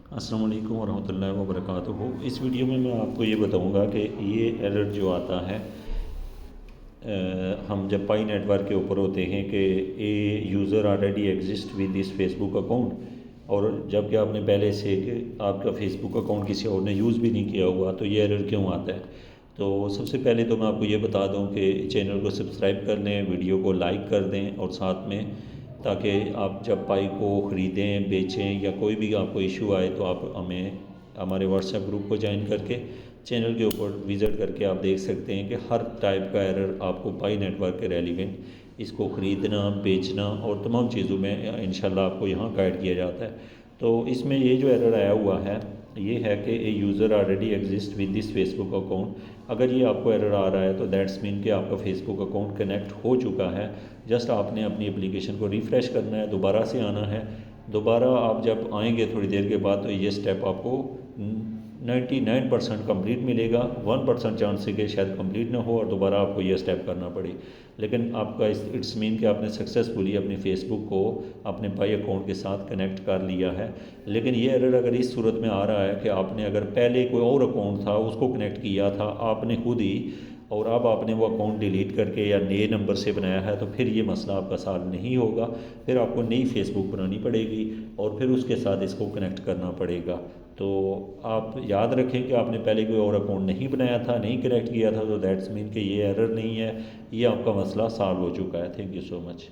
अस्सलाम वालेकुम वरहमतुल्लाहि वबरकातुहू। इस वीडियो में मैं आपको ये बताऊंगा कि ये एरर जो आता है हम जब पाई नेटवर्क के ऊपर होते हैं कि ए user already exist with this Facebook account, और जबकि आपने पहले से आपका फेसबुक अकाउंट किसी और ने यूज़ भी नहीं किया हुआ, तो ये एरर क्यों आता है। तो सबसे पहले तो मैं आपको ये बता दूं कि चैनल को सब्सक्राइब कर लें, वीडियो को लाइक कर दें, और साथ में ताकि आप जब पाई को ख़रीदें, बेचें या कोई भी आपको इशू आए तो आप हमें हमारे व्हाट्सएप ग्रुप को ज्वाइन करके चैनल के ऊपर विज़िट करके आप देख सकते हैं कि हर टाइप का एरर आपको पाई नेटवर्क के रेलिवेंट इसको ख़रीदना, बेचना और तमाम चीज़ों में इंशाल्लाह आपको यहाँ गाइड किया जाता है। तो इसमें ये जो एरर आया हुआ है ये है कि ए user already exist with this Facebook account. अगर ये आपको एरर आ रहा है तो दैट्स मीन कि आपका फेसबुक अकाउंट कनेक्ट हो चुका है। जस्ट आपने अपनी एप्लीकेशन को रिफ़्रेश करना है, दोबारा से आना है। दोबारा आप जब आएंगे थोड़ी देर के बाद तो ये स्टेप आपको 99% कंप्लीट मिलेगा। 1% चांस है कि शायद कंप्लीट ना हो और दोबारा आपको ये स्टेप करना पड़े। लेकिन आपका इट्स मीन कि आपने सक्सेसफुली अपने फेसबुक को अपने पाई अकाउंट के साथ कनेक्ट कर लिया है। लेकिन ये एरर अगर इस सूरत में आ रहा है कि आपने अगर पहले कोई और अकाउंट था उसको कनेक्ट किया था आपने खुद ही, और अब आपने वो अकाउंट डिलीट करके या नए नंबर से बनाया है, तो फिर ये मसला आपका सॉल्व नहीं होगा। फिर आपको नई फेसबुक बनानी पड़ेगी और फिर उसके साथ इसको कनेक्ट करना पड़ेगा। तो आप याद रखें कि आपने पहले कोई और अकाउंट नहीं बनाया था, नहीं कनेक्ट किया था, तो दैट्स मीन कि ये एरर नहीं है, ये आपका मसला सॉल्व हो चुका है। Thank you so much.